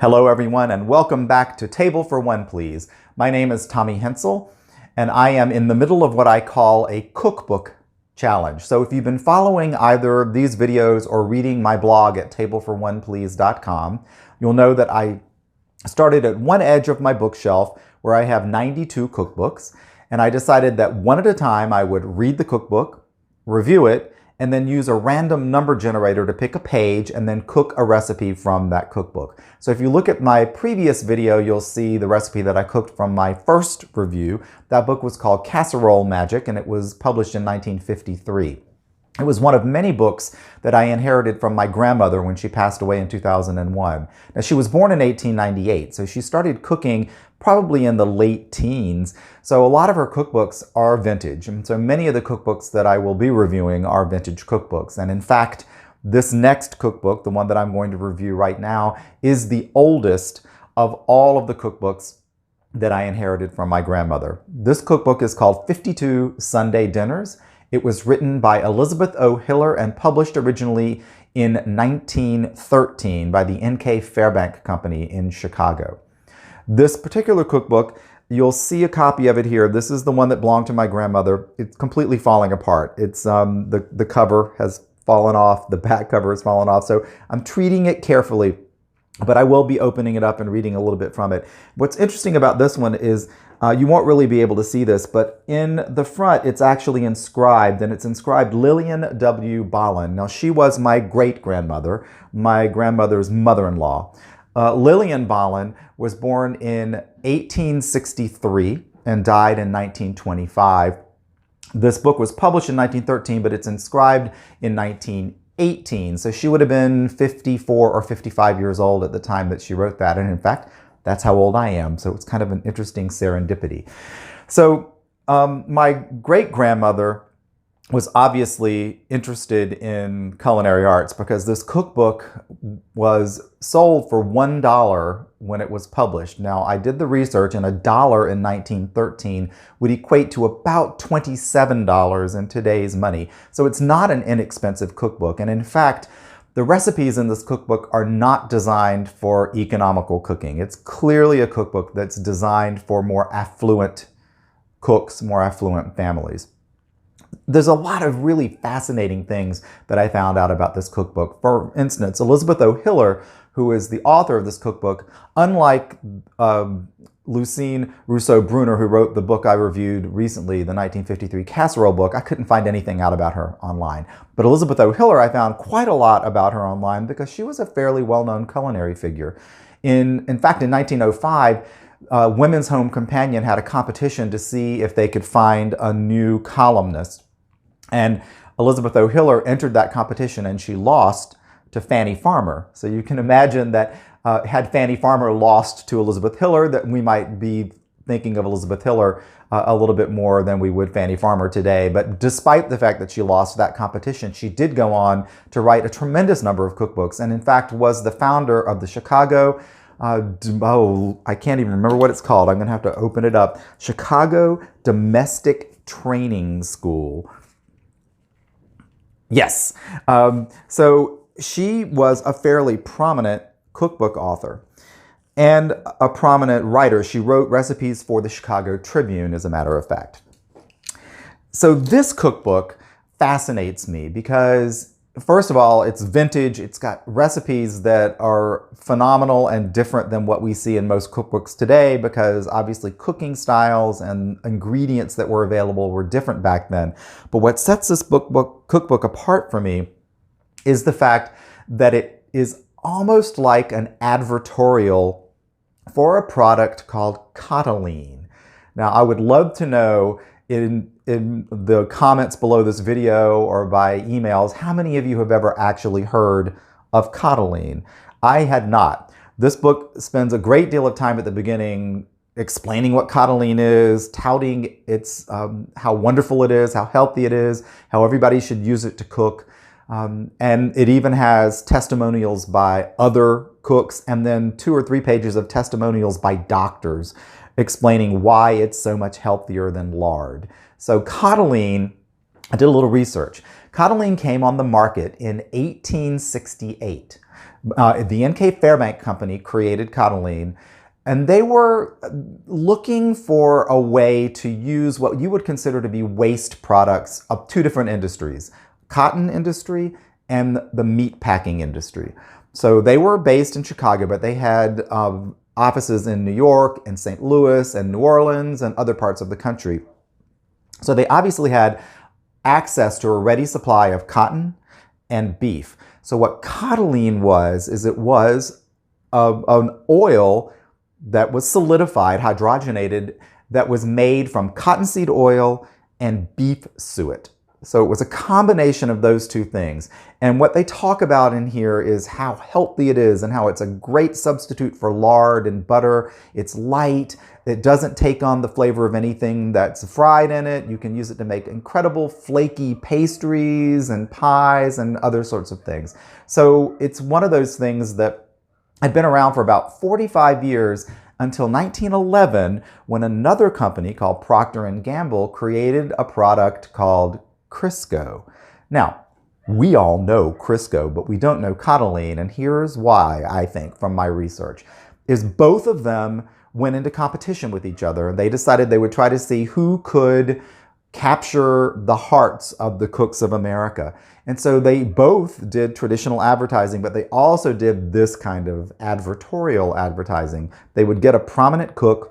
Hello everyone and welcome back to Table for One Please. My name is Tommy Hensel and I am in the middle of what I call a cookbook challenge. So if you've been following either these videos or reading my blog at tableforoneplease.com, you'll know that I started at one edge of my bookshelf where I have 92 cookbooks, and I decided that one at a time I would read the cookbook, review it, and then use a random number generator to pick a page and then cook a recipe from that cookbook. So if you look at my previous video, you'll see the recipe that I cooked from my first review. That book was called Casserole Magic, and it was published in 1953. It was one of many books that I inherited from my grandmother when she passed away in 2001. Now, she was born in 1898, so she started cooking probably in the late teens. So a lot of her cookbooks are vintage. And so many of the cookbooks that I will be reviewing are vintage cookbooks. And in fact, this next cookbook, the one that I'm going to review right now, is the oldest of all of the cookbooks that I inherited from my grandmother. This cookbook is called 52 Sunday Dinners. It was written by Elizabeth O. Hiller and published originally in 1913 by the N.K. Fairbank Company in Chicago. This particular cookbook, you'll see a copy of it here. This is the one that belonged to my grandmother. It's completely falling apart. It's the cover has fallen off, the back cover has fallen off, so I'm treating it carefully, but I will be opening it up and reading a little bit from it. What's interesting about this one is you won't really be able to see this, but in the front, it's actually inscribed, and it's inscribed Lillian W. Bolin. Now, she was my great-grandmother, my grandmother's mother-in-law. Lillian Bolin was born in 1863 and died in 1925. This book was published in 1913, but it's inscribed in 1918. So she would have been 54 or 55 years old at the time that she wrote that. And in fact, that's how old I am. So it's kind of an interesting serendipity. So my great-grandmother was obviously interested in culinary arts because this cookbook was sold for $1 when it was published. Now, I did the research, and $1 in 1913 would equate to about $27 in today's money. So it's not an inexpensive cookbook. And in fact, the recipes in this cookbook are not designed for economical cooking. It's clearly a cookbook that's designed for more affluent cooks, more affluent families. There's a lot of really fascinating things that I found out about this cookbook. For instance, Elizabeth O. Hiller, who is the author of this cookbook, unlike Lucine Rousseau-Brunner, who wrote the book I reviewed recently, the 1953 Casserole book, I couldn't find anything out about her online. But Elizabeth O. Hiller, I found quite a lot about her online because she was a fairly well-known culinary figure. In fact, in 1905, Women's Home Companion had a competition to see if they could find a new columnist. And Elizabeth O. Hiller entered that competition, and she lost to Fanny Farmer. So you can imagine that had Fanny Farmer lost to Elizabeth Hiller, that we might be thinking of Elizabeth Hiller a little bit more than we would Fanny Farmer today. But despite the fact that she lost that competition, she did go on to write a tremendous number of cookbooks, and in fact was the founder of the Chicago I can't even remember what it's called. I'm going to have to open it up. Chicago Domestic Training School. Yes. So she was a fairly prominent cookbook author and a prominent writer. She wrote recipes for the Chicago Tribune, as a matter of fact. So this cookbook fascinates me because, first of all, it's vintage. It's got recipes that are phenomenal and different than what we see in most cookbooks today because obviously cooking styles and ingredients that were available were different back then. But what sets this cookbook apart for me is the fact that it is almost like an advertorial for a product called Cottolene. Now, I would love to know in the comments below this video or by emails, how many of you have ever actually heard of Cottolene? I had not. This book spends a great deal of time at the beginning explaining what Cottolene is, touting its how wonderful it is, how healthy it is, how everybody should use it to cook. And it even has testimonials by other cooks and then 2 or 3 pages of testimonials by doctors explaining why it's so much healthier than lard. So Cottolene, I did a little research. Cottolene came on the market in 1868. The N.K. Fairbank Company created Cottolene, and they were looking for a way to use what you would consider to be waste products of two different industries, cotton industry and the meat packing industry. So they were based in Chicago, but they had offices in New York and St. Louis and New Orleans and other parts of the country. So they obviously had access to a ready supply of cotton and beef. So what Cottolene was, is it was an oil that was solidified, hydrogenated, that was made from cottonseed oil and beef suet. So it was a combination of those two things. And what they talk about in here is how healthy it is and how it's a great substitute for lard and butter. It's light. It doesn't take on the flavor of anything that's fried in it. You can use it to make incredible flaky pastries and pies and other sorts of things. So it's one of those things that had been around for about 45 years until 1911, when another company called Procter & Gamble created a product called Crisco. Now, we all know Crisco, but we don't know Cottolene, and here's why, I think, from my research, is both of them went into competition with each other, and they decided they would try to see who could capture the hearts of the cooks of America. And so they both did traditional advertising, but they also did this kind of advertorial advertising. They would get a prominent cook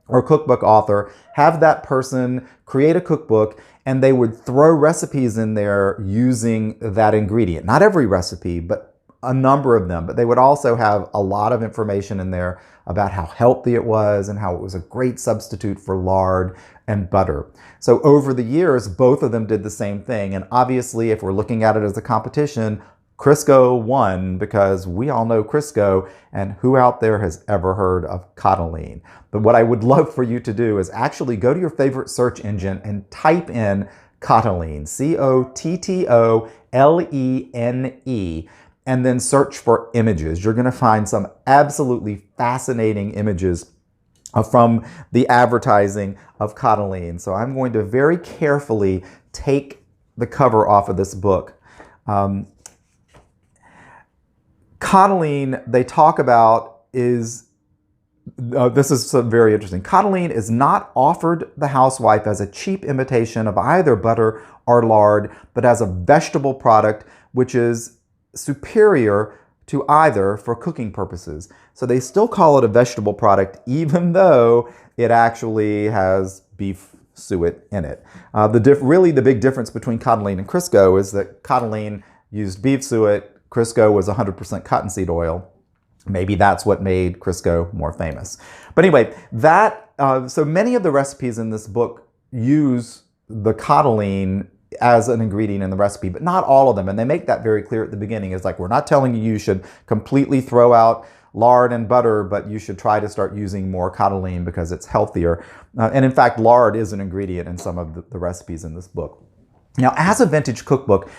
or cookbook author, have that person create a cookbook, and they would throw recipes in there using that ingredient. Not every recipe, but a number of them. But they would also have a lot of information in there about how healthy it was and how it was a great substitute for lard and butter. So over the years, both of them did the same thing. And obviously, if we're looking at it as a competition, Crisco won, because we all know Crisco, and who out there has ever heard of Cottolene? But what I would love for you to do is actually go to your favorite search engine and type in Cottolene, C-O-T-T-O-L-E-N-E, and then search for images. You're going to find some absolutely fascinating images from the advertising of Cottolene. So I'm going to very carefully take the cover off of this book. Cottolene, they talk about, is, this is very interesting. Cottolene is not offered the housewife as a cheap imitation of either butter or lard, but as a vegetable product, which is superior to either for cooking purposes. So they still call it a vegetable product, even though it actually has beef suet in it. Really the big difference between Cottolene and Crisco is that Cottolene used beef suet, Crisco was 100% cottonseed oil. Maybe that's what made Crisco more famous. But anyway, so many of the recipes in this book use the Cottolene as an ingredient in the recipe, but not all of them. And they make that very clear at the beginning. It's like, we're not telling you you should completely throw out lard and butter, but you should try to start using more Cottolene because it's healthier. And in fact, lard is an ingredient in some of the recipes in this book. Now, as a vintage cookbook,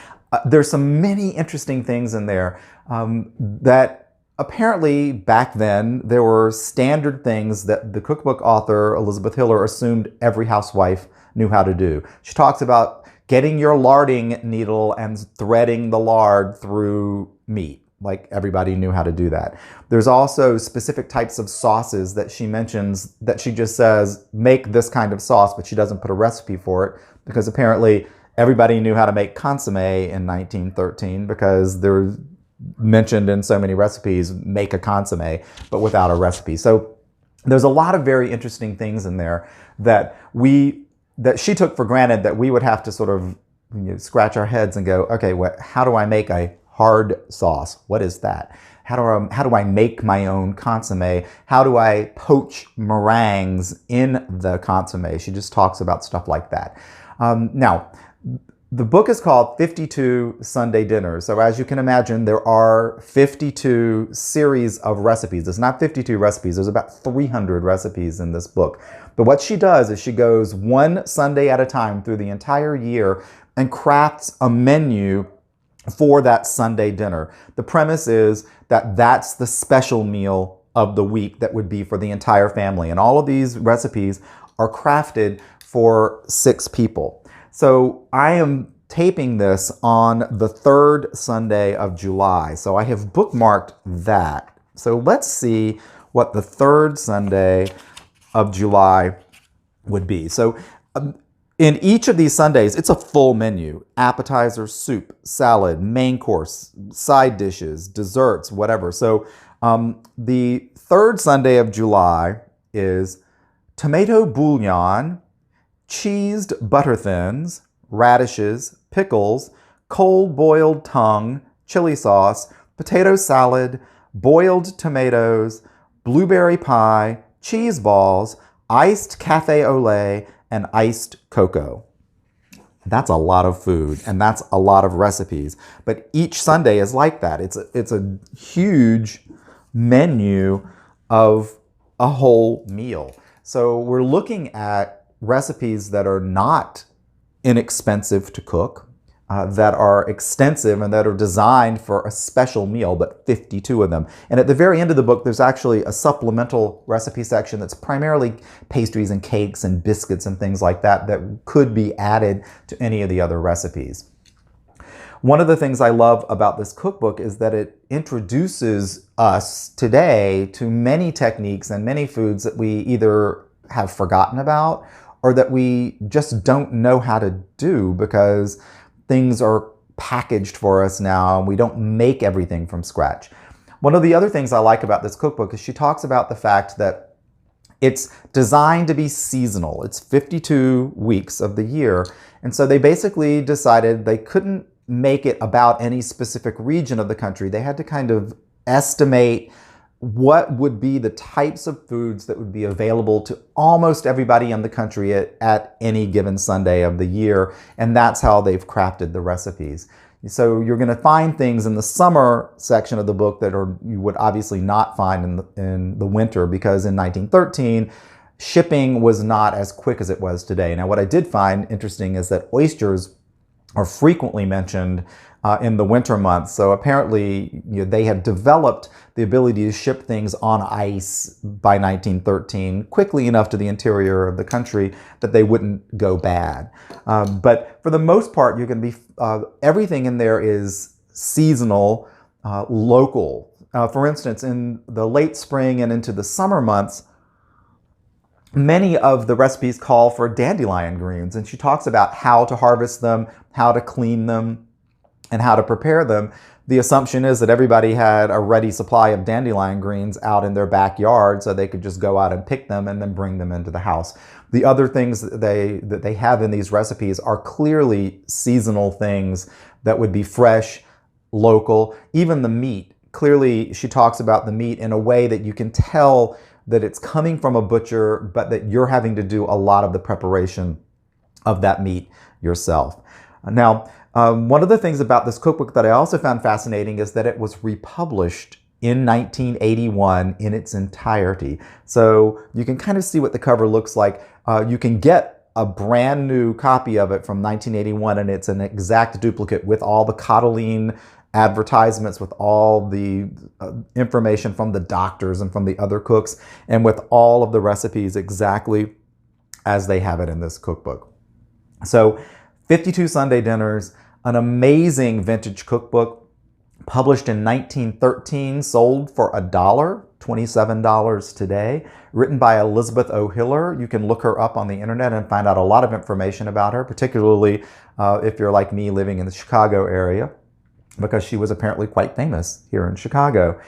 there's some many interesting things in there that apparently back then there were standard things that the cookbook author Elizabeth Hiller assumed every housewife knew how to do. She talks about getting your larding needle and threading the lard through meat. Like, everybody knew how to do that. There's also specific types of sauces that she mentions that she just says, make this kind of sauce, but she doesn't put a recipe for it, because apparently everybody knew how to make consomme in 1913, because they're mentioned in so many recipes, make a consomme, but without a recipe. So there's a lot of very interesting things in there that she took for granted, that we would have to sort of scratch our heads and go, okay, how do I make a hard sauce? What is that? How do I make my own consomme? How do I poach meringues in the consomme? She just talks about stuff like that. Now, the book is called 52 Sunday Dinners. So as you can imagine, there are 52 series of recipes. There's not 52 recipes. There's about 300 recipes in this book. But what she does is she goes one Sunday at a time through the entire year and crafts a menu for that Sunday dinner. The premise is that that's the special meal of the week that would be for the entire family. And all of these recipes are crafted for 6 people. So I am taping this on the third Sunday of July. So I have bookmarked that. So let's see what the third Sunday of July would be. So in each of these Sundays, it's a full menu: appetizer, soup, salad, main course, side dishes, desserts, whatever. So the third Sunday of July is tomato bouillon, cheesed butter thins, radishes, pickles, cold boiled tongue, chili sauce, potato salad, boiled tomatoes, blueberry pie, cheese balls, iced cafe au lait, and iced cocoa. That's a lot of food, and that's a lot of recipes. But each Sunday is like that. It's a huge menu of a whole meal. So we're looking at recipes that are not inexpensive to cook, that are extensive and that are designed for a special meal, but 52 of them. And at the very end of the book, there's actually a supplemental recipe section that's primarily pastries and cakes and biscuits and things like that that could be added to any of the other recipes. One of the things I love about this cookbook is that it introduces us today to many techniques and many foods that we either have forgotten about or that we just don't know how to do because things are packaged for us now and we don't make everything from scratch. One of the other things I like about this cookbook is she talks about the fact that it's designed to be seasonal. It's 52 weeks of the year. And so they basically decided they couldn't make it about any specific region of the country. They had to kind of estimate what would be the types of foods that would be available to almost everybody in the country at any given Sunday of the year. And that's how they've crafted the recipes. So you're going to find things in the summer section of the book that you would obviously not find in the winter, because in 1913, shipping was not as quick as it was today. Now, what I did find interesting is that oysters are frequently mentioned in the winter months. So apparently they had developed the ability to ship things on ice by 1913 quickly enough to the interior of the country that they wouldn't go bad. But for the most part, you're going to be, everything in there is seasonal, local. For instance, in the late spring and into the summer months, many of the recipes call for dandelion greens, and she talks about how to harvest them, how to clean them, and how to prepare them. The assumption is that everybody had a ready supply of dandelion greens out in their backyard so they could just go out and pick them and then bring them into the house. The other things that they have in these recipes are clearly seasonal things that would be fresh, local. Even the meat, clearly she talks about the meat in a way that you can tell that it's coming from a butcher, but that you're having to do a lot of the preparation of that meat yourself. Now, one of the things about this cookbook that I also found fascinating is that it was republished in 1981 in its entirety. So you can kind of see what the cover looks like. You can get a brand new copy of it from 1981, and it's an exact duplicate with all the Cottolene advertisements, with all the information from the doctors and from the other cooks, and with all of the recipes exactly as they have it in this cookbook. So 52 Sunday dinners, an amazing vintage cookbook, published in 1913, sold for $1, $27 today, written by Elizabeth O. Hiller. You can look her up on the internet and find out a lot of information about her, particularly if you're like me living in the Chicago area, because she was apparently quite famous here in Chicago.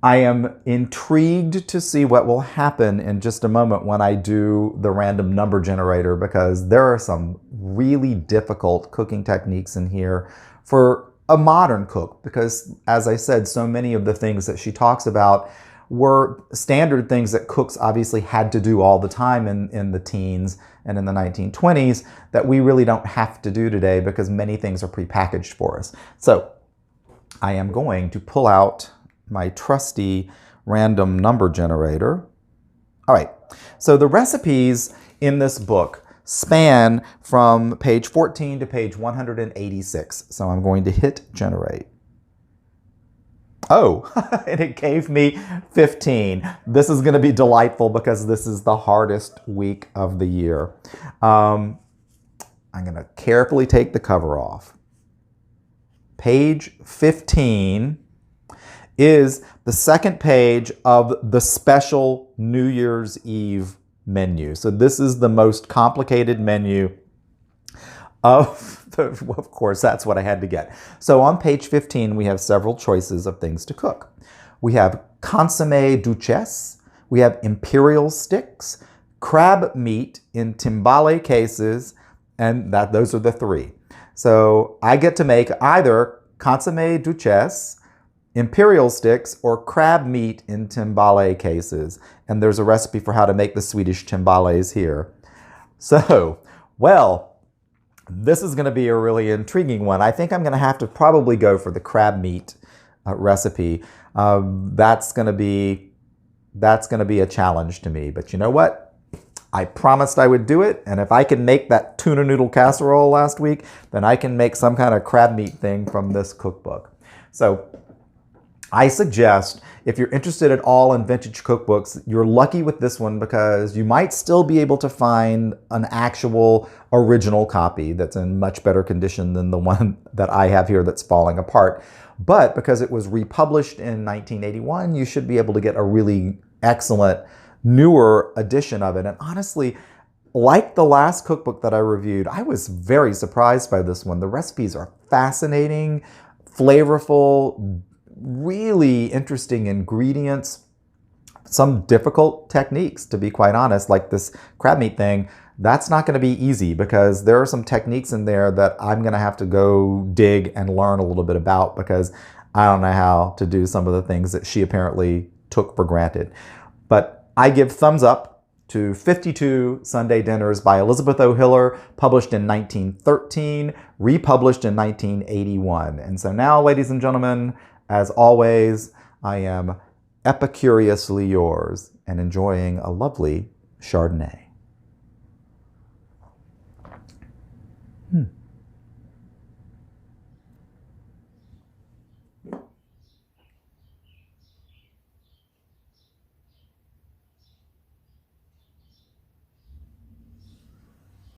I am intrigued to see what will happen in just a moment when I do the random number generator, because there are some really difficult cooking techniques in here for a modern cook, because as I said, so many of the things that she talks about were standard things that cooks obviously had to do all the time in the teens and in the 1920s that we really don't have to do today because many things are prepackaged for us. So I am going to pull out my trusty random number generator. All right, so the recipes in this book span from page 14 to page 186. So I'm going to hit generate. Oh, and it gave me 15. This is going to be delightful because this is the hardest week of the year. I'm going to carefully take the cover off. Page 15 is the second page of the special New Year's Eve menu. So this is the most complicated menu of course, that's what I had to get. So on page 15, we have several choices of things to cook. We have consommé duchesse, we have imperial sticks, crab meat in timbale cases, and those are the three. So I get to make either consommé duchesse, imperial sticks, or crab meat in timbale cases. And there's a recipe for how to make the Swedish timbales here. So, well, this is going to be a really intriguing one. I think I'm going to have to probably go for the crab meat recipe. That's going to be a challenge to me. But you know what? I promised I would do it, and if I can make that tuna noodle casserole last week, then I can make some kind of crab meat thing from this cookbook. So I suggest, if you're interested at all in vintage cookbooks, you're lucky with this one because you might still be able to find an actual original copy that's in much better condition than the one that I have here that's falling apart. But because it was republished in 1981, you should be able to get a really excellent newer edition of it. And honestly, like the last cookbook that I reviewed, I was very surprised by this one. The recipes are fascinating, flavorful, really interesting ingredients, some difficult techniques, to be quite honest, like this crab meat thing. That's not going to be easy because there are some techniques in there that I'm going to have to go dig and learn a little bit about because I don't know how to do some of the things that she apparently took for granted. But I give thumbs up to 52 Sunday Dinners by Elizabeth O. Hiller, published in 1913, republished in 1981. And so now, ladies and gentlemen, as always, I am epicuriously yours and enjoying a lovely Chardonnay.